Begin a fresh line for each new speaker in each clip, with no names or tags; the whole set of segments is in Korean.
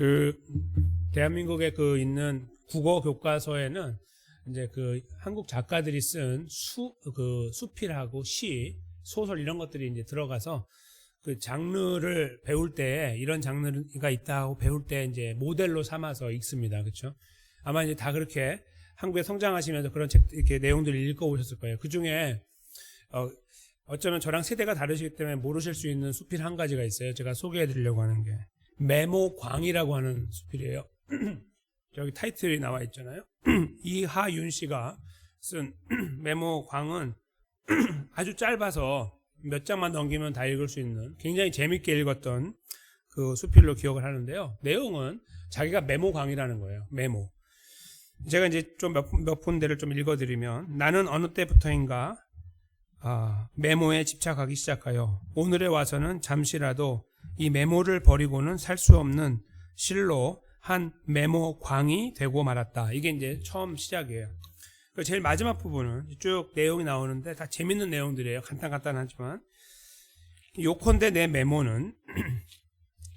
그 대한민국에 그 있는 국어 교과서에는 이제 그 한국 작가들이 쓴 수필하고 시, 소설 이런 것들이 이제 들어가서 그 장르를 배울 때 이런 장르가 있다고 배울 때 이제 모델로 삼아서 읽습니다. 그렇죠? 아마 이제 다 그렇게 한국에 성장하시면서 그런 책 이렇게 내용들을 읽어 오셨을 거예요. 그 중에 어쩌면 저랑 세대가 다르시기 때문에 모르실 수 있는 수필 한 가지가 있어요. 제가 소개해 드리려고 하는 게 메모광이라고 하는 수필이에요. 저기 타이틀이 나와 있잖아요. 이하윤 씨가 쓴 메모광은 아주 짧아서 몇 장만 넘기면 다 읽을 수 있는 굉장히 재밌게 읽었던 그 수필로 기억을 하는데요. 내용은 자기가 메모광이라는 거예요. 메모. 제가 이제 좀 몇 군데를 좀 읽어드리면, 나는 어느 때부터인가 메모에 집착하기 시작하여 오늘에 와서는 잠시라도 이 메모를 버리고는 살 수 없는 실로 한 메모광이 되고 말았다. 이게 이제 처음 시작이에요. 제일 마지막 부분은 쭉 내용이 나오는데 다 재밌는 내용들이에요. 간단하지만, 요컨대 내 메모는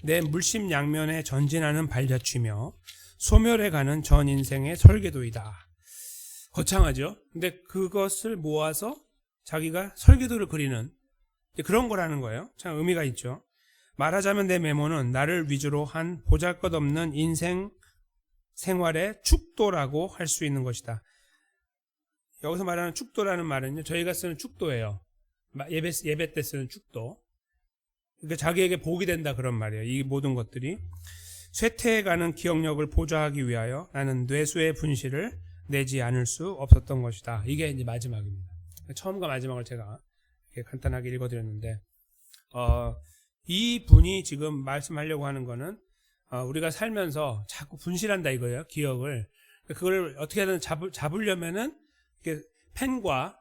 내 물심양면에 전진하는 발자취며 소멸해가는 전 인생의 설계도이다. 거창하죠? 근데 그것을 모아서 자기가 설계도를 그리는 그런 거라는 거예요. 참 의미가 있죠. 말하자면 내 메모는 나를 위주로 한 보잘것없는 인생 생활의 축도라고 할 수 있는 것이다. 여기서 말하는 축도라는 말은요, 저희가 쓰는 축도예요. 예배 때 쓰는 축도. 그러니까 자기에게 복이 된다 그런 말이에요. 이 모든 것들이 쇠퇴해가는 기억력을 보좌하기 위하여 나는 뇌수의 분실을 내지 않을 수 없었던 것이다. 이게 이제 마지막입니다. 처음과 마지막을 제가 이렇게 간단하게 읽어드렸는데, 이 분이 지금 말씀하려고 하는 거는 우리가 살면서 자꾸 분실한다 이거예요. 기억을. 그걸 어떻게든 잡으려면은 이렇게 펜과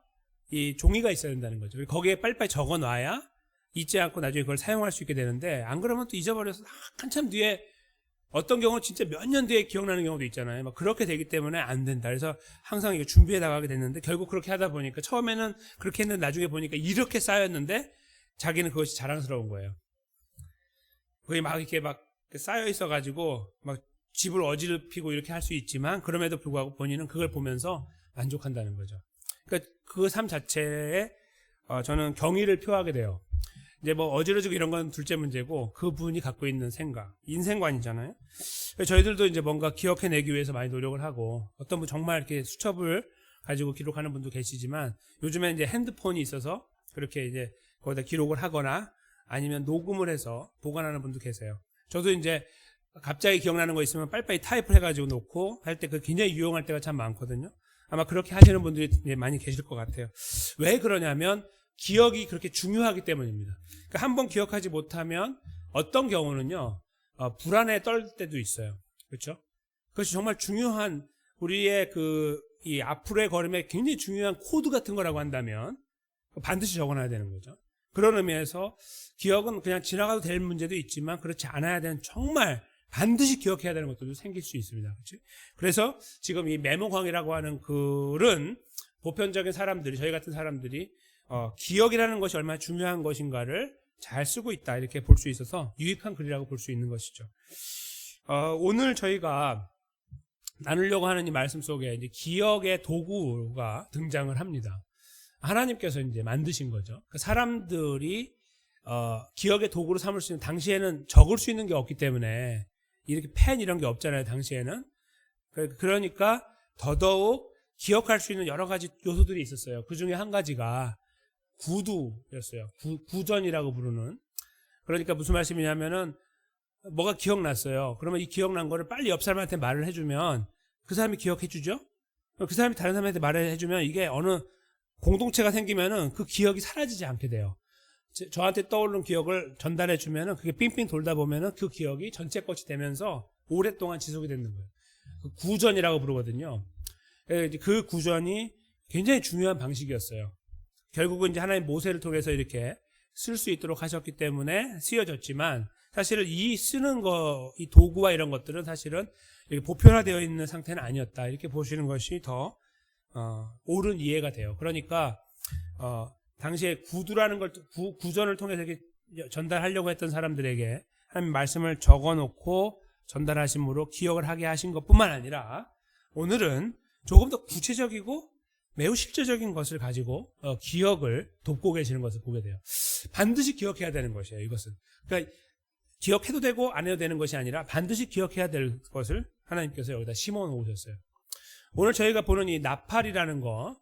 이 종이가 있어야 된다는 거죠. 거기에 빨리빨리 적어놔야 잊지 않고 나중에 그걸 사용할 수 있게 되는데, 안 그러면 또 잊어버려서 한참 뒤에, 어떤 경우는 진짜 몇 년 뒤에 기억나는 경우도 있잖아요. 막 그렇게 되기 때문에 안 된다. 그래서 항상 이게 준비해 나가게 됐는데, 결국 그렇게 하다 보니까 처음에는 그렇게 했는데 나중에 보니까 이렇게 쌓였는데 자기는 그것이 자랑스러운 거예요. 거기 막 이렇게 막 쌓여 있어가지고 막 집을 어지럽히고 이렇게 할 수 있지만, 그럼에도 불구하고 본인은 그걸 보면서 만족한다는 거죠. 그러니까 그 삶 자체에 저는 경의를 표하게 돼요. 이제 뭐 어지러지고 이런 건 둘째 문제고, 그분이 갖고 있는 생각, 인생관이잖아요. 저희들도 이제 뭔가 기억해내기 위해서 많이 노력을 하고, 어떤 분 정말 이렇게 수첩을 가지고 기록하는 분도 계시지만, 요즘에 이제 핸드폰이 있어서 그렇게 이제 거기다 기록을 하거나 아니면 녹음을 해서 보관하는 분도 계세요. 저도 이제 갑자기 기억나는 거 있으면 빨리빨리 타입을 해가지고 놓고 할 때 그 굉장히 유용할 때가 참 많거든요. 아마 그렇게 하시는 분들이 많이 계실 것 같아요. 왜 그러냐면 기억이 그렇게 중요하기 때문입니다. 그러니까 한번 기억하지 못하면 어떤 경우는요, 불안에 떨 때도 있어요. 그렇죠? 그것이 정말 중요한, 우리의 이 앞으로의 걸음에 굉장히 중요한 코드 같은 거라고 한다면 반드시 적어놔야 되는 거죠. 그런 의미에서 기억은 그냥 지나가도 될 문제도 있지만, 그렇지 않아야 되는, 정말 반드시 기억해야 되는 것들도 생길 수 있습니다. 그렇죠? 그래서 지금 이 메모광이라고 하는 글은 보편적인 사람들이, 저희 같은 사람들이 기억이라는 것이 얼마나 중요한 것인가를 잘 쓰고 있다, 이렇게 볼 수 있어서 유익한 글이라고 볼 수 있는 것이죠. 오늘 저희가 나누려고 하는 이 말씀 속에 이제 기억의 도구가 등장을 합니다. 하나님께서 이제 만드신 거죠. 사람들이 기억의 도구로 삼을 수 있는, 당시에는 적을 수 있는 게 없기 때문에 이렇게 펜 이런 게 없잖아요, 당시에는. 그러니까 더더욱 기억할 수 있는 여러 가지 요소들이 있었어요. 그 중에 한 가지가 구두였어요. 구전이라고 부르는. 그러니까 무슨 말씀이냐면은, 뭐가 기억났어요. 그러면 이 기억난 거를 빨리 옆 사람한테 말을 해주면 그 사람이 기억해주죠. 그 사람이 다른 사람한테 말을 해주면 이게 어느 공동체가 생기면은 그 기억이 사라지지 않게 돼요. 저한테 떠오른 기억을 전달해 주면은 그게 빙빙 돌다 보면은 그 기억이 전체 것이 되면서 오랫동안 지속이 되는 거예요. 구전이라고 부르거든요. 그 구전이 굉장히 중요한 방식이었어요. 결국은 이제 하나님 모세를 통해서 이렇게 쓸 수 있도록 하셨기 때문에 쓰여졌지만, 사실은 이 쓰는 이 도구와 이런 것들은 사실은 이렇게 보편화되어 있는 상태는 아니었다, 이렇게 보시는 것이 더 옳은 이해가 돼요. 그러니까 당시에 구두라는 걸, 구전을 통해서 이렇게 전달하려고 했던 사람들에게 하나님 말씀을 적어놓고 전달하심으로 기억을 하게 하신 것뿐만 아니라 오늘은 조금 더 구체적이고 매우 실제적인 것을 가지고 기억을 돕고 계시는 것을 보게 돼요. 반드시 기억해야 되는 것이에요. 이것은. 그러니까 기억해도 되고 안 해도 되는 것이 아니라 반드시 기억해야 될 것을 하나님께서 여기다 심어 놓으셨어요. 오늘 저희가 보는 이 나팔이라는 거,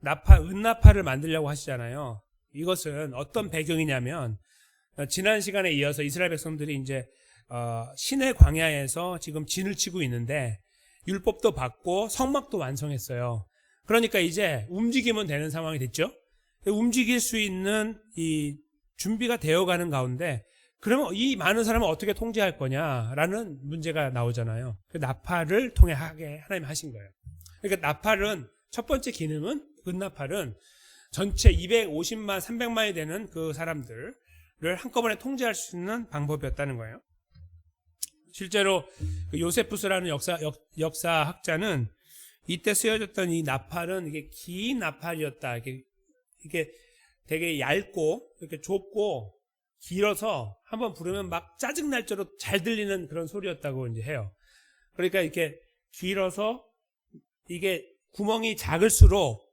은나팔을 만들려고 하시잖아요. 이것은 어떤 배경이냐면 지난 시간에 이어서 이스라엘 백성들이 이제 시내 광야에서 지금 진을 치고 있는데 율법도 받고 성막도 완성했어요. 그러니까 이제 움직이면 되는 상황이 됐죠. 움직일 수 있는 이 준비가 되어가는 가운데 그러면 이 많은 사람을 어떻게 통제할 거냐라는 문제가 나오잖아요. 그 나팔을 통해 하게 하나님 하신 거예요. 그러니까 나팔은 첫 번째 기능은 은나팔은 전체 250만, 300만이 되는 그 사람들을 한꺼번에 통제할 수 있는 방법이었다는 거예요. 실제로 요세푸스라는 역사학자는 이때 쓰여졌던 이 나팔은 이게 긴 나팔이었다. 이게 되게 얇고 이렇게 좁고 길어서 한번 부르면 막 짜증날 정도로 잘 들리는 그런 소리였다고 이제 해요. 그러니까 이렇게 길어서 이게 구멍이 작을수록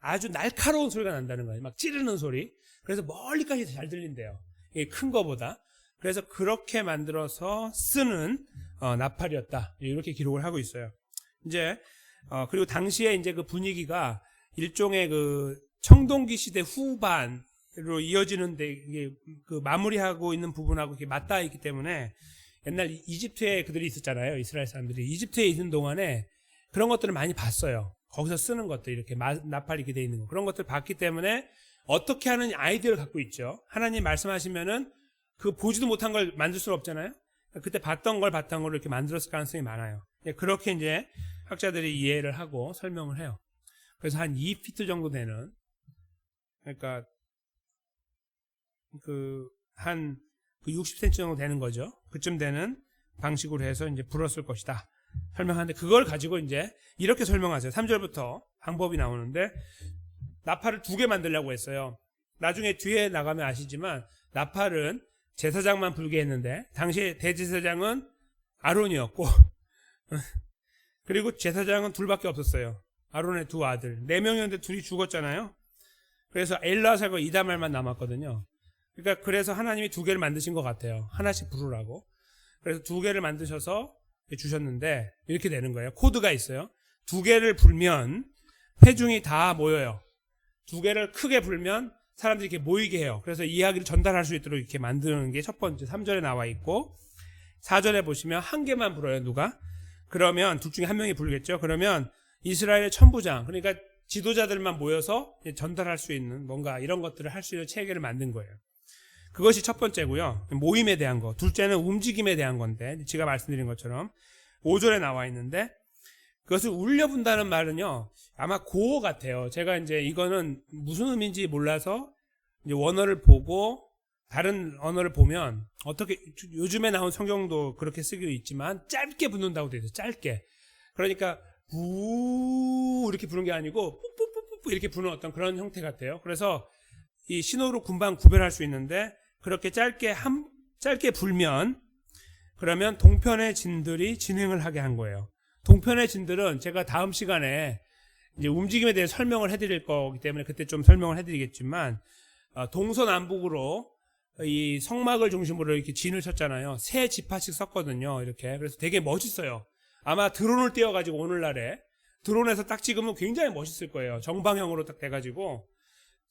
아주 날카로운 소리가 난다는 거예요. 막 찌르는 소리. 그래서 멀리까지 잘 들린대요. 이게 큰 거보다. 그래서 그렇게 만들어서 쓰는 나팔이었다. 이렇게 기록을 하고 있어요. 이제 그리고 당시에 이제 그 분위기가 일종의 그 청동기 시대 후반으로 이어지는데 이게 그 마무리하고 있는 부분하고 이렇게 맞닿아 있기 때문에 옛날 이집트에 그들이 있었잖아요. 이스라엘 사람들이 이집트에 있는 동안에 그런 것들을 많이 봤어요. 거기서 쓰는 것들 이렇게 나팔 이렇게 돼 있는 거 그런 것들 봤기 때문에 어떻게 하는 아이디어를 갖고 있죠. 하나님 말씀하시면은 그 보지도 못한 걸 만들 수는 없잖아요. 그때 봤던 걸 바탕으로 이렇게 만들었을 가능성이 많아요. 그렇게 이제 학자들이 이해를 하고 설명을 해요. 그래서 한 2피트 정도 되는, 그러니까 한 60cm 정도 되는 거죠. 그쯤 되는 방식으로 해서 이제 불었을 것이다. 설명하는데 그걸 가지고 이제 이렇게 설명하세요. 3절부터 방법이 나오는데 나팔을 2개 만들려고 했어요. 나중에 뒤에 나가면 아시지만 나팔은 제사장만 불게 했는데 당시에 대제사장은 아론이었고 그리고 제사장은 둘밖에 없었어요. 아론의 2 아들. 4명이었는데 둘이 죽었잖아요. 그래서 엘라살과 이다말만 남았거든요. 그러니까 그래서 하나님이 2개를 만드신 것 같아요. 하나씩 부르라고. 그래서 2개를 만드셔서 주셨는데 이렇게 되는 거예요. 코드가 있어요. 2개를 불면 회중이 다 모여요. 2개를 크게 불면 사람들이 이렇게 모이게 해요. 그래서 이야기를 전달할 수 있도록 이렇게 만드는 게 첫 번째 3절에 나와 있고 4절에 보시면 1개만 불어요. 누가? 그러면 둘 중에 한 명이 부르겠죠. 그러면 이스라엘의 천부장, 그러니까 지도자들만 모여서 전달할 수 있는 뭔가 이런 것들을 할 수 있는 체계를 만든 거예요. 그것이 첫 번째고요. 모임에 대한 거. 둘째는 움직임에 대한 건데 제가 말씀드린 것처럼 5절에 나와 있는데 그것을 울려분다는 말은요. 아마 고어 같아요. 제가 이제 이거는 무슨 의미인지 몰라서 이제 원어를 보고 다른 언어를 보면 어떻게 요즘에 나온 성경도 그렇게 쓰기도 있지만 짧게 붙는다고 되어 있어요. 짧게. 그러니까 부 이렇게 부는 게 아니고 뿌뿌뿌뿌 이렇게 부는 어떤 그런 형태 같아요. 그래서 이 신호로 금방 구별할 수 있는데 그렇게 짧게 불면 그러면 동편의 진들이 진행을 하게 한 거예요. 동편의 진들은 제가 다음 시간에 이제 움직임에 대해 설명을 해드릴 거기 때문에 그때 좀 설명을 해드리겠지만 동서남북으로 이 성막을 중심으로 이렇게 진을 쳤잖아요. 3지파씩 썼거든요. 이렇게. 그래서 되게 멋있어요. 아마 드론을 띄워가지고 오늘날에 드론에서 딱 찍으면 굉장히 멋있을 거예요. 정방형으로 딱 돼가지고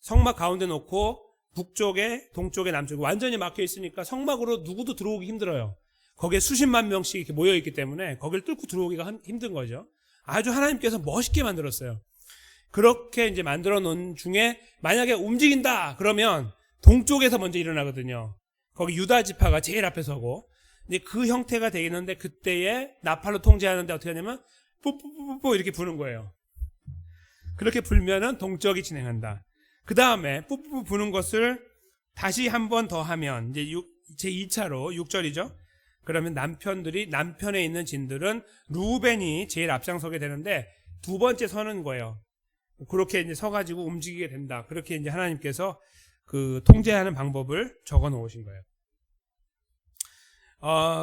성막 가운데 놓고 북쪽에 동쪽에 남쪽에 완전히 막혀 있으니까 성막으로 누구도 들어오기 힘들어요. 거기에 수십만 명씩 이렇게 모여 있기 때문에 거기를 뚫고 들어오기가 힘든 거죠. 아주 하나님께서 멋있게 만들었어요. 그렇게 이제 만들어 놓은 중에 만약에 움직인다 그러면 동쪽에서 먼저 일어나거든요. 거기 유다 지파가 제일 앞에 서고 이제 그 형태가 되어 있는데 그때에 나팔로 통제하는데 어떻게 하냐면 뿌뿌뿌뿌 이렇게 부는 거예요. 그렇게 불면은 동쪽이 진행한다. 그 다음에 뿌뿌뿌 부는 것을 다시 한 번 더 하면 이제 제 2차로 6절이죠. 그러면 남편에 있는 진들은 루벤이 제일 앞장서게 되는데 2번째 서는 거예요. 그렇게 이제 서가지고 움직이게 된다. 그렇게 이제 하나님께서 그 통제하는 방법을 적어 놓으신 거예요.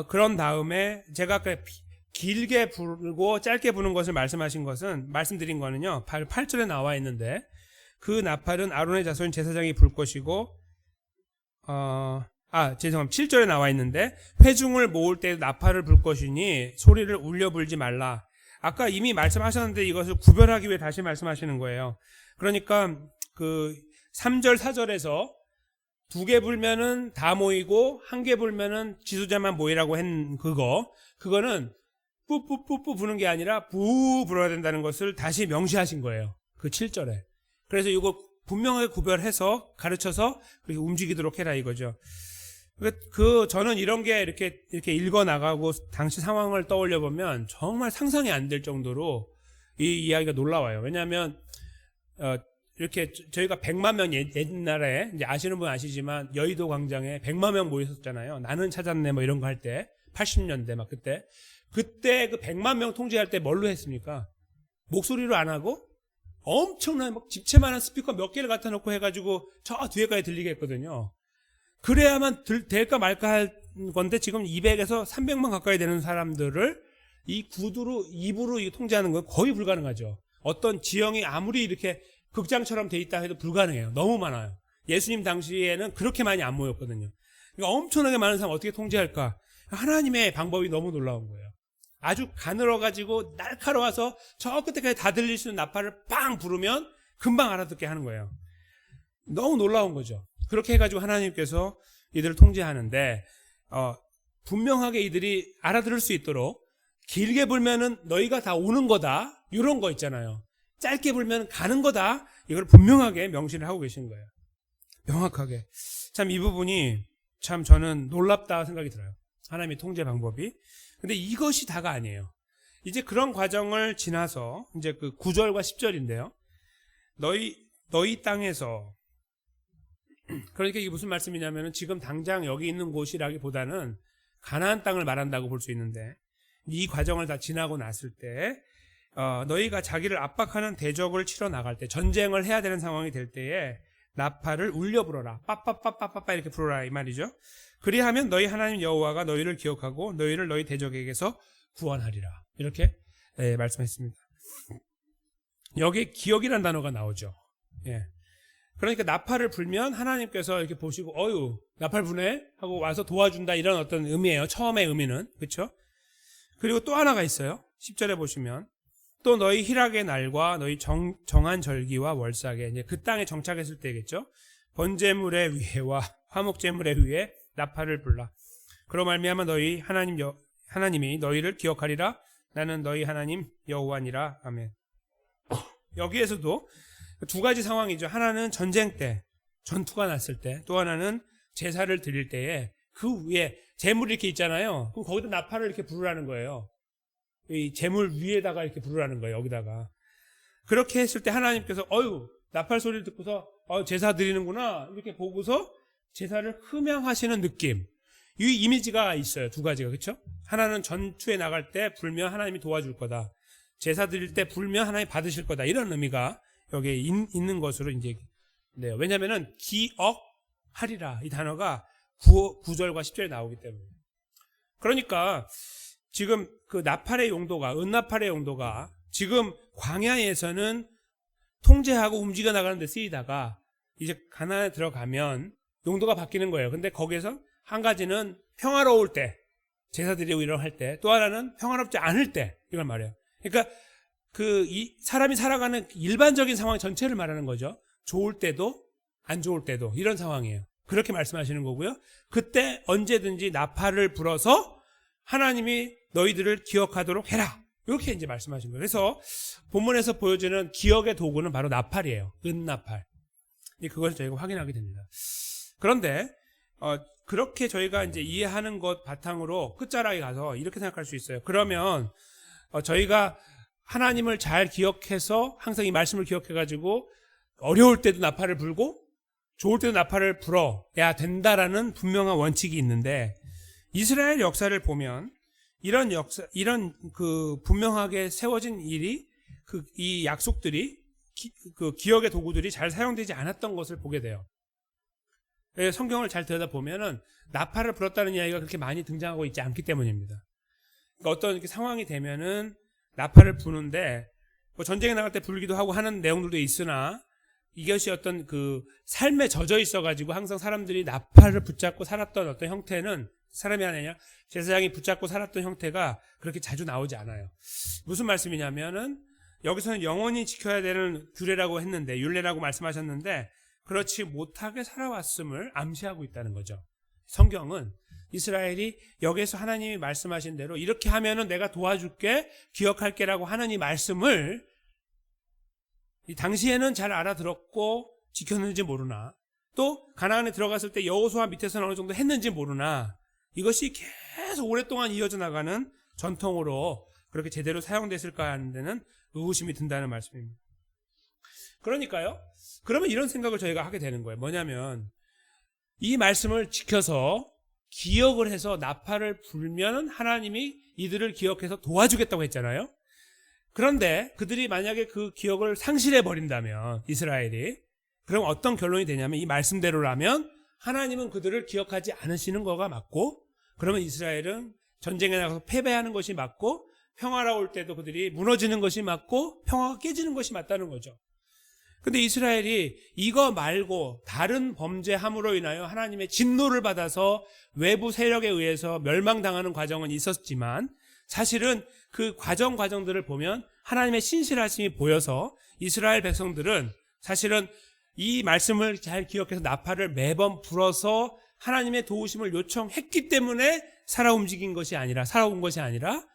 그런 다음에 제가 아까 길게 부르고 짧게 부는 것을 말씀드린 거는요. 8절에 나와 있는데 그 나팔은 아론의 자손 제사장이 불 것이고 죄송합니다. 7절에 나와 있는데 회중을 모을 때 나팔을 불 것이니 소리를 울려 불지 말라. 아까 이미 말씀하셨는데 이것을 구별하기 위해 다시 말씀하시는 거예요. 그러니까 그 3절 4절에서 2개 불면은 다 모이고 1개 불면은 지도자만 모이라고 한 그거는 뿌뿌뿌뿌 부는 게 아니라 부 불어야 된다는 것을 다시 명시하신 거예요. 그 7절에. 그래서 이거 분명하게 구별해서 가르쳐서 그렇게 움직이도록 해라 이거죠. 저는 이런 게 이렇게 읽어 나가고 당시 상황을 떠올려 보면 정말 상상이 안 될 정도로 이 이야기가 놀라워요. 왜냐하면 이렇게 저희가 100만 명 옛날에 이제 아시는 분 아시지만 여의도 광장에 100만 명 모였었잖아요. 나는 찾았네 뭐 이런 거 할 때 80년대 막 그때 그 100만 명 통제할 때 뭘로 했습니까? 목소리로 안 하고 엄청난 집채만한 스피커 몇 개를 갖다 놓고 해가지고 저 뒤에까지 들리게 했거든요. 그래야만 될까 말까 할 건데 지금 200에서 300만 가까이 되는 사람들을 이 구두로 입으로 통제하는 건 거의 불가능하죠. 어떤 지형이 아무리 이렇게 극장처럼 돼 있다 해도 불가능해요. 너무 많아요. 예수님 당시에는 그렇게 많이 안 모였거든요. 그러니까 엄청나게 많은 사람 어떻게 통제할까? 하나님의 방법이 너무 놀라운 거예요. 아주 가늘어가지고 날카로워서 저 끝에까지 다 들릴 수 있는 나팔을 빵 부르면 금방 알아듣게 하는 거예요. 너무 놀라운 거죠. 그렇게 해가지고 하나님께서 이들을 통제하는데 분명하게 이들이 알아들을 수 있도록 길게 불면은 너희가 다 오는 거다 이런 거 있잖아요. 짧게 불면 가는 거다 이걸 분명하게 명시를 하고 계신 거예요. 명확하게. 참 이 부분이 참 저는 놀랍다 생각이 들어요. 하나님의 통제 방법이. 근데 이것이 다가 아니에요. 이제 그런 과정을 지나서 이제 그 9절과 10절인데요. 너희 땅에서 그러니까 이게 무슨 말씀이냐면은 지금 당장 여기 있는 곳이라기보다는 가나안 땅을 말한다고 볼 수 있는데 이 과정을 다 지나고 났을 때 너희가 자기를 압박하는 대적을 치러 나갈 때 전쟁을 해야 되는 상황이 될 때에 나팔을 울려 불어라. 빠빠빠빠빠빠 이렇게 불어라 이 말이죠. 그리하면 너희 하나님 여호와가 너희를 기억하고 너희를 너희 대적에게서 구원하리라. 이렇게 말씀했습니다. 여기 기억이라는 단어가 나오죠. 예. 그러니까 나팔을 불면 하나님께서 이렇게 보시고 어유 나팔 부네 하고 와서 도와준다 이런 어떤 의미예요. 처음의 의미는. 그렇죠? 그리고 또 하나가 있어요. 10절에 보시면 또 너희 희락의 날과 너희 정한 절기와 월삭에 이제 그 땅에 정착했을 때겠죠. 번제물의 위에와 화목제물의 위에 나팔을 불라. 그로 말미암아 너희 하나님이 너희를 기억하리라. 나는 너희 하나님 여호와니라. 아멘. 여기에서도 두 가지 상황이죠. 하나는 전쟁 때, 전투가 났을 때, 또 하나는 제사를 드릴 때에 그 위에 제물이 이렇게 있잖아요. 그럼 거기다 나팔을 이렇게 부르라는 거예요. 이 제물 위에다가 이렇게 부르라는 거예요. 여기다가. 그렇게 했을 때 하나님께서 나팔 소리를 듣고서 제사 드리는구나 이렇게 보고서 제사를 흠양하시는 느낌. 이 이미지가 있어요. 두 가지가. 그렇죠? 하나는 전투에 나갈 때 불면 하나님이 도와줄 거다. 제사 드릴 때 불면 하나님이 받으실 거다. 이런 의미가 여기에 있는 것으로 이제 네요. 왜냐면은 기억하리라 이 단어가 9절과 10절에 나오기 때문에. 그러니까 지금 그 나팔의 용도가 은나팔의 용도가 지금 광야에서는 통제하고 움직여 나가는 데 쓰이다가 이제 가나안에 들어가면 용도가 바뀌는 거예요. 근데 거기에서 한 가지는 평화로울 때 제사 드리고 이런 할 때, 또 하나는 평화롭지 않을 때 이걸 말해요. 그러니까 이 사람이 살아가는 일반적인 상황 전체를 말하는 거죠. 좋을 때도 안 좋을 때도 이런 상황이에요. 그렇게 말씀하시는 거고요. 그때 언제든지 나팔을 불어서 하나님이 너희들을 기억하도록 해라. 이렇게 이제 말씀하신 거예요. 그래서 본문에서 보여주는 기억의 도구는 바로 나팔이에요. 은나팔. 그것을 저희가 확인하게 됩니다. 그런데 그렇게 저희가 이제 이해하는 것 바탕으로 끝자락에 가서 이렇게 생각할 수 있어요. 그러면 저희가 하나님을 잘 기억해서 항상 이 말씀을 기억해가지고 어려울 때도 나팔을 불고 좋을 때도 나팔을 불어야 된다라는 분명한 원칙이 있는데 이스라엘 역사를 보면 이런 분명하게 세워진 일이 이 약속들이 그 기억의 도구들이 잘 사용되지 않았던 것을 보게 돼요. 성경을 잘 들여다보면은 나팔을 불었다는 이야기가 그렇게 많이 등장하고 있지 않기 때문입니다. 그러니까 어떤 이렇게 상황이 되면은 나팔을 부는데 뭐 전쟁에 나갈 때 불기도 하고 하는 내용들도 있으나 이것이 어떤 그 삶에 젖어 있어가지고 항상 사람들이 나팔을 붙잡고 살았던 어떤 형태는 사람이 아니냐 제사장이 붙잡고 살았던 형태가 그렇게 자주 나오지 않아요. 무슨 말씀이냐면은 여기서는 영원히 지켜야 되는 규례라고 했는데 율례라고 말씀하셨는데 그렇지 못하게 살아왔음을 암시하고 있다는 거죠. 성경은 이스라엘이 여기에서 하나님이 말씀하신 대로 이렇게 하면은 내가 도와줄게 기억할게라고 하는 이 말씀을 이 당시에는 잘 알아들었고 지켰는지 모르나 또 가나안에 들어갔을 때 여호수아 밑에서는 어느 정도 했는지 모르나 이것이 계속 오랫동안 이어져 나가는 전통으로 그렇게 제대로 사용됐을까 하는 데는 의구심이 든다는 말씀입니다. 그러니까요. 그러면 이런 생각을 저희가 하게 되는 거예요. 뭐냐면 이 말씀을 지켜서 기억을 해서 나팔을 불면 하나님이 이들을 기억해서 도와주겠다고 했잖아요. 그런데 그들이 만약에 그 기억을 상실해 버린다면 이스라엘이 그럼 어떤 결론이 되냐면 이 말씀대로라면 하나님은 그들을 기억하지 않으시는 거가 맞고 그러면 이스라엘은 전쟁에 나가서 패배하는 것이 맞고 평화가 올 때도 그들이 무너지는 것이 맞고 평화가 깨지는 것이 맞다는 거죠. 근데 이스라엘이 이거 말고 다른 범죄함으로 인하여 하나님의 진노를 받아서 외부 세력에 의해서 멸망당하는 과정은 있었지만 사실은 그 과정들을 보면 하나님의 신실하심이 보여서 이스라엘 백성들은 사실은 이 말씀을 잘 기억해서 나팔을 매번 불어서 하나님의 도우심을 요청했기 때문에 살아온 것이 아니라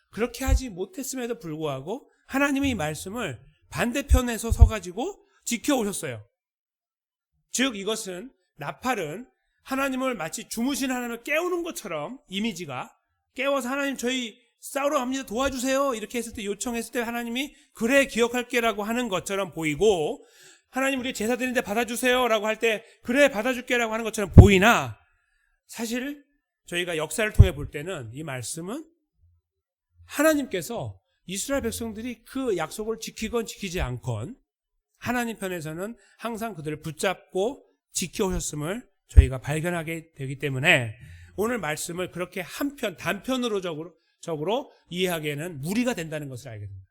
그렇게 하지 못했음에도 불구하고 하나님의 이 말씀을 반대편에서 서가지고 지켜오셨어요. 즉 이것은 나팔은 하나님을 마치 주무신 하나님을 깨우는 것처럼 이미지가 깨워서 하나님 저희 싸우러 갑니다 도와주세요 이렇게 했을 때 요청했을 때 하나님이 그래 기억할게라고 하는 것처럼 보이고 하나님 우리 제사 드리는데 받아주세요 라고 할 때 그래 받아줄게라고 하는 것처럼 보이나 사실 저희가 역사를 통해 볼 때는 이 말씀은 하나님께서 이스라엘 백성들이 그 약속을 지키건 지키지 않건 하나님 편에서는 항상 그들을 붙잡고 지켜오셨음을 저희가 발견하게 되기 때문에 오늘 말씀을 그렇게 단편으로 적으로 이해하기에는 무리가 된다는 것을 알게 됩니다.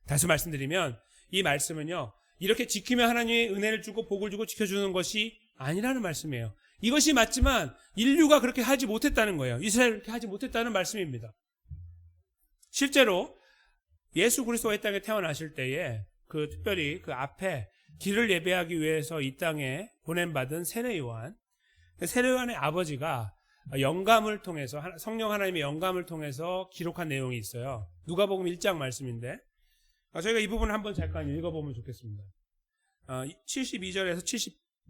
다시 말씀드리면 이 말씀은요 이렇게 지키면 하나님이 은혜를 주고 복을 주고 지켜주는 것이 아니라는 말씀이에요. 이것이 맞지만 인류가 그렇게 하지 못했다는 거예요. 이스라엘이 그렇게 하지 못했다는 말씀입니다. 실제로 예수 그리스도가 이 땅에 태어나실 때에 특별히 그 앞에 길을 예배하기 위해서 이 땅에 보냄받은 세례요한의 아버지가 영감을 통해서 성령 하나님의 영감을 통해서 기록한 내용이 있어요. 누가복음 1장 말씀인데 저희가 이 부분을 한번 잠깐 읽어보면 좋겠습니다. 72절에서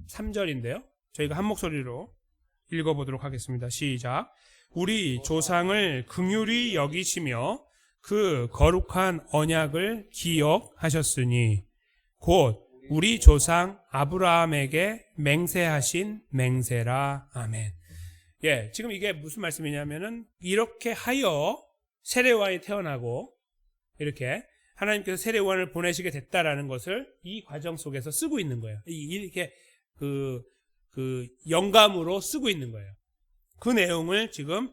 73절인데요. 저희가 한 목소리로 읽어보도록 하겠습니다. 시작. 우리 조상을 긍휼히 여기시며 그 거룩한 언약을 기억하셨으니 곧 우리 조상 아브라함에게 맹세하신 맹세라. 아멘. 예, 지금 이게 무슨 말씀이냐면은 이렇게 하여 세례요한이 태어나고 이렇게 하나님께서 세례요한을 보내시게 됐다라는 것을 이 과정 속에서 쓰고 있는 거예요. 이렇게 그 영감으로 쓰고 있는 거예요. 그 내용을 지금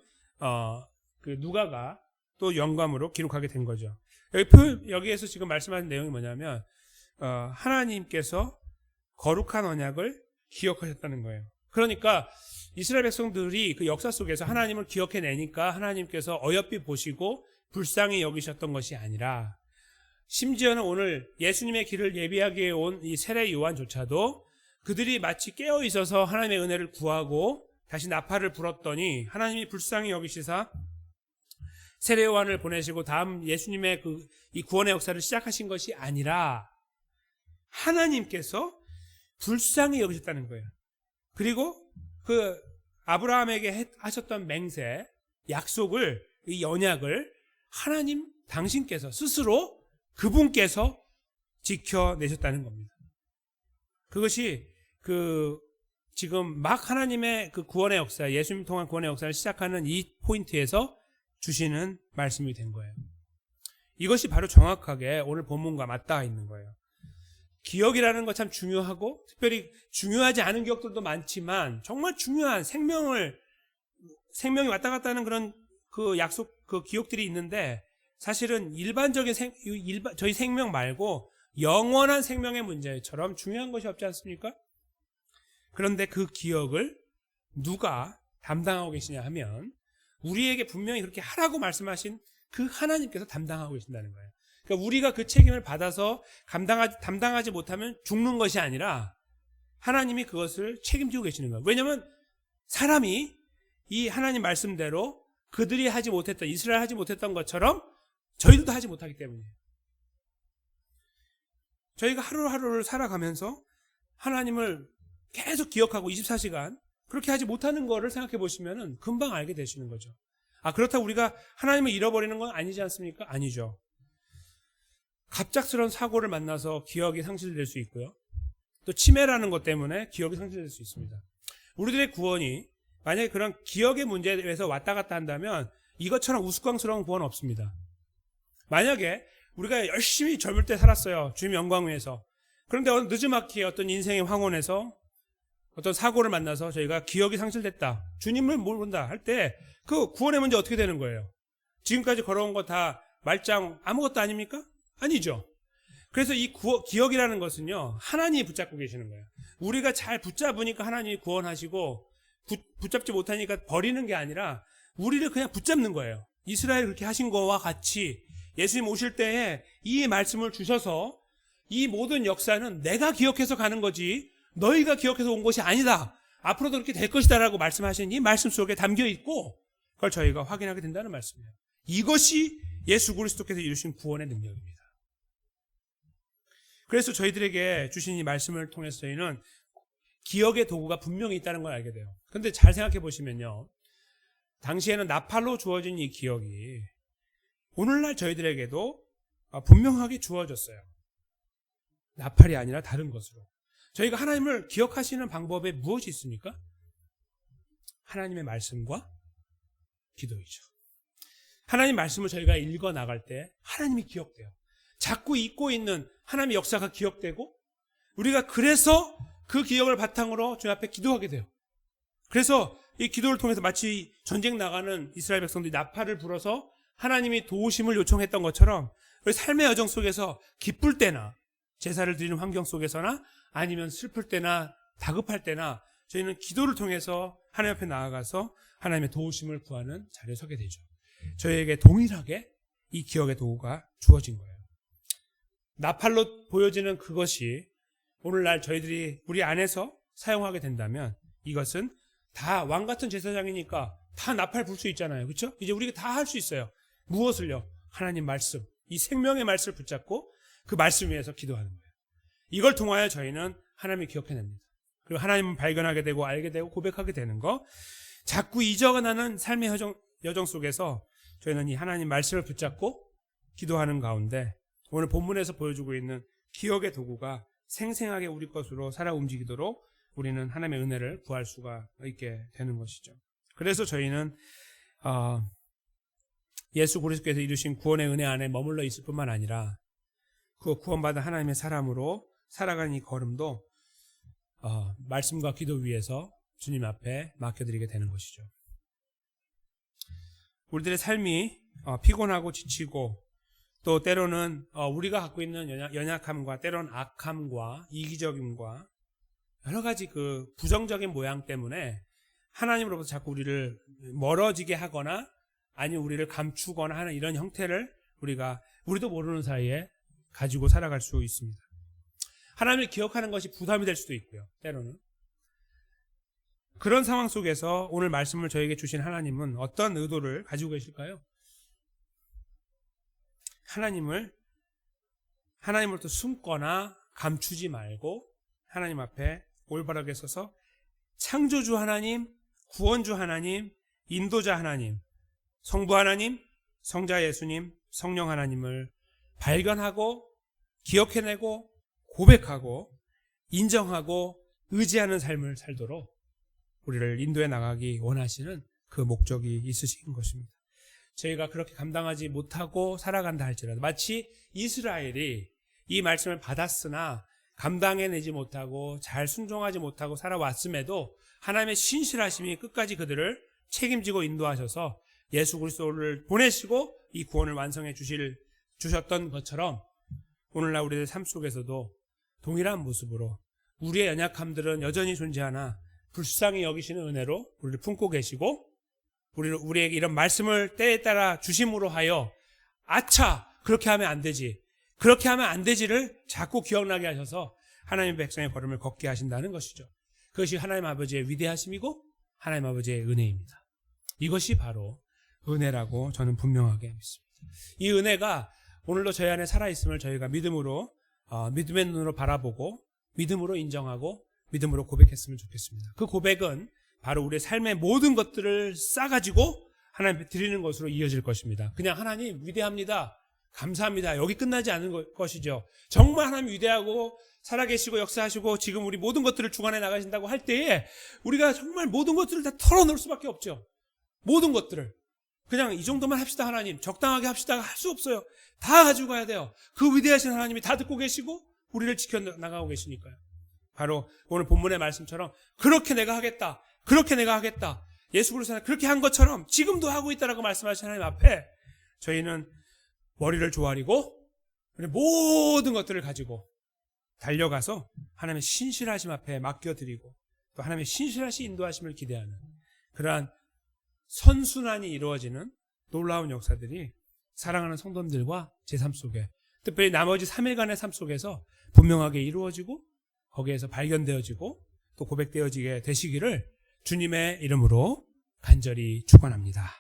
누가가 또 영감으로 기록하게 된 거죠. 여기에서 지금 말씀하신 내용이 뭐냐면 하나님께서 거룩한 언약을 기억하셨다는 거예요. 그러니까 이스라엘 백성들이 그 역사 속에서 하나님을 기억해내니까 하나님께서 어여삐 보시고 불쌍히 여기셨던 것이 아니라 심지어는 오늘 예수님의 길을 예비하기에 온 이 세례 요한조차도 그들이 마치 깨어 있어서 하나님의 은혜를 구하고 다시 나팔을 불었더니 하나님이 불쌍히 여기시사 세례 요한을 보내시고 다음 예수님의 이 구원의 역사를 시작하신 것이 아니라 하나님께서 불쌍히 여기셨다는 거예요. 그리고 그 아브라함에게 하셨던 맹세, 약속을, 이 언약을 하나님 당신께서 스스로 그분께서 지켜내셨다는 겁니다. 그것이 지금 막 하나님의 그 구원의 역사, 예수님 통한 구원의 역사를 시작하는 이 포인트에서 주시는 말씀이 된 거예요. 이것이 바로 정확하게 오늘 본문과 맞닿아 있는 거예요. 기억이라는 거 참 중요하고 특별히 중요하지 않은 기억들도 많지만 정말 중요한 생명이 왔다 갔다 하는 그런 그 약속 그 기억들이 있는데 사실은 일반적인 저희 생명 말고 영원한 생명의 문제처럼 중요한 것이 없지 않습니까? 그런데 그 기억을 누가 담당하고 계시냐 하면 우리에게 분명히 그렇게 하라고 말씀하신 그 하나님께서 담당하고 계신다는 거예요. 그러니까 우리가 그 책임을 받아서 담당하지 못하면 죽는 것이 아니라 하나님이 그것을 책임지고 계시는 거예요. 왜냐하면 사람이 이 하나님 말씀대로 그들이 하지 못했던, 이스라엘 하지 못했던 것처럼 저희들도 하지 못하기 때문이에요. 저희가 하루하루를 살아가면서 하나님을 계속 기억하고 24시간 그렇게 하지 못하는 거를 생각해 보시면 금방 알게 되시는 거죠. 그렇다고 우리가 하나님을 잃어버리는 건 아니지 않습니까? 아니죠. 갑작스러운 사고를 만나서 기억이 상실될 수 있고요. 또 치매라는 것 때문에 기억이 상실될 수 있습니다. 우리들의 구원이 만약에 그런 기억의 문제에서 왔다 갔다 한다면 이것처럼 우스꽝스러운 구원은 없습니다. 만약에 우리가 열심히 젊을 때 살았어요. 주님 영광 위해서. 그런데 늦지막히 어떤 인생의 황혼에서 어떤 사고를 만나서 저희가 기억이 상실됐다. 주님을 모른다 할 때 그 구원의 문제 어떻게 되는 거예요? 지금까지 걸어온 거 다 말짱 아무것도 아닙니까? 아니죠. 그래서 이 기억이라는 것은요, 하나님이 붙잡고 계시는 거예요. 우리가 잘 붙잡으니까 하나님이 구원하시고 붙잡지 못하니까 버리는 게 아니라 우리를 그냥 붙잡는 거예요. 이스라엘 그렇게 하신 거와 같이 예수님 오실 때에 이 말씀을 주셔서 이 모든 역사는 내가 기억해서 가는 거지 너희가 기억해서 온 것이 아니다. 앞으로도 그렇게 될 것이다 라고 말씀하신 이 말씀 속에 담겨 있고 그걸 저희가 확인하게 된다는 말씀이에요. 이것이 예수 그리스도께서 이루신 구원의 능력입니다. 그래서 저희들에게 주신 이 말씀을 통해서 저희는 기억의 도구가 분명히 있다는 걸 알게 돼요. 그런데 잘 생각해 보시면요, 당시에는 나팔로 주어진 이 기억이 오늘날 저희들에게도 분명하게 주어졌어요. 나팔이 아니라 다른 것으로. 저희가 하나님을 기억하시는 방법에 무엇이 있습니까? 하나님의 말씀과 기도이죠. 하나님 말씀을 저희가 읽어 나갈 때 하나님이 기억돼요. 자꾸 잊고 있는 하나님의 역사가 기억되고 우리가 그래서 그 기억을 바탕으로 주님 앞에 기도하게 돼요. 그래서 이 기도를 통해서 마치 전쟁 나가는 이스라엘 백성들이 나팔을 불어서 하나님이 도우심을 요청했던 것처럼 우리 삶의 여정 속에서 기쁠 때나 제사를 드리는 환경 속에서나 아니면 슬플 때나 다급할 때나 저희는 기도를 통해서 하나님 앞에 나아가서 하나님의 도우심을 구하는 자리에 서게 되죠. 저희에게 동일하게 이 기억의 도구가 주어진 거예요. 나팔로 보여지는 그것이 오늘날 저희들이 우리 안에서 사용하게 된다면 이것은 다 왕 같은 제사장이니까 다 나팔 불 수 있잖아요. 그렇죠? 이제 우리가 다 할 수 있어요. 무엇을요? 하나님 말씀, 이 생명의 말씀을 붙잡고 그 말씀 위에서 기도하는 거예요. 이걸 통하여 저희는 하나님을 기억해냅니다. 그리고 하나님을 발견하게 되고 알게 되고 고백하게 되는 거, 자꾸 잊어가는 삶의 여정 속에서 저희는 이 하나님 말씀을 붙잡고 기도하는 가운데 오늘 본문에서 보여주고 있는 기억의 도구가 생생하게 우리 것으로 살아 움직이도록 우리는 하나님의 은혜를 구할 수가 있게 되는 것이죠. 그래서 저희는 예수 그리스도께서 이루신 구원의 은혜 안에 머물러 있을 뿐만 아니라 그 구원받은 하나님의 사람으로 살아가는 이 걸음도 말씀과 기도 위에서 주님 앞에 맡겨드리게 되는 것이죠. 우리들의 삶이 피곤하고 지치고 또 때로는 우리가 갖고 있는 연약함과 때로는 악함과 이기적임과 여러 가지 그 부정적인 모양 때문에 하나님으로부터 자꾸 우리를 멀어지게 하거나 아니면 우리를 감추거나 하는 이런 형태를 우리도 모르는 사이에 가지고 살아갈 수 있습니다. 하나님을 기억하는 것이 부담이 될 수도 있고요. 때로는. 그런 상황 속에서 오늘 말씀을 저에게 주신 하나님은 어떤 의도를 가지고 계실까요? 하나님으로부터 숨거나 감추지 말고 하나님 앞에 올바르게 서서 창조주 하나님, 구원주 하나님, 인도자 하나님, 성부 하나님, 성자 예수님, 성령 하나님을 발견하고 기억해내고 고백하고 인정하고 의지하는 삶을 살도록 우리를 인도해 나가기 원하시는 그 목적이 있으신 것입니다. 저희가 그렇게 감당하지 못하고 살아간다 할지라도 마치 이스라엘이 이 말씀을 받았으나 감당해내지 못하고 잘 순종하지 못하고 살아왔음에도 하나님의 신실하심이 끝까지 그들을 책임지고 인도하셔서 예수 그리스도를 보내시고 이 구원을 완성해 주셨던 것처럼 오늘날 우리들 삶 속에서도 동일한 모습으로 우리의 연약함들은 여전히 존재하나 불쌍히 여기시는 은혜로 우리를 품고 계시고 우리에게 이런 말씀을 때에 따라 주심으로 하여 아차! 그렇게 하면 안 되지. 그렇게 하면 안 되지를 자꾸 기억나게 하셔서 하나님의 백성의 걸음을 걷게 하신다는 것이죠. 그것이 하나님 아버지의 위대하심이고 하나님 아버지의 은혜입니다. 이것이 바로 은혜라고 저는 분명하게 믿습니다. 이 은혜가 오늘도 저희 안에 살아있음을 저희가 믿음으로 믿음의 눈으로 바라보고 믿음으로 인정하고 믿음으로 고백했으면 좋겠습니다. 그 고백은 바로 우리의 삶의 모든 것들을 싸가지고 하나님께 드리는 것으로 이어질 것입니다. 그냥 하나님 위대합니다. 감사합니다. 여기 끝나지 않은 것이죠. 정말 하나님 위대하고 살아계시고 역사하시고 지금 우리 모든 것들을 주관해 나가신다고 할 때에 우리가 정말 모든 것들을 다 털어놓을 수밖에 없죠. 모든 것들을. 그냥 이 정도만 합시다 하나님. 적당하게 합시다 할 수 없어요. 다 가지고 가야 돼요. 그 위대하신 하나님이 다 듣고 계시고 우리를 지켜나가고 계시니까요. 바로 오늘 본문의 말씀처럼 그렇게 내가 하겠다. 그렇게 내가 하겠다. 예수 그리스도는 그렇게 한 것처럼 지금도 하고 있다라고 말씀하신 하나님 앞에 저희는 머리를 조아리고 모든 것들을 가지고 달려가서 하나님의 신실하심 앞에 맡겨드리고 또 하나님의 신실하신 인도하심을 기대하는 그러한 선순환이 이루어지는 놀라운 역사들이 사랑하는 성도님들과 제 삶 속에 특별히 나머지 3일간의 삶 속에서 분명하게 이루어지고 거기에서 발견되어지고 또 고백되어지게 되시기를 주님의 이름으로 간절히 축원합니다.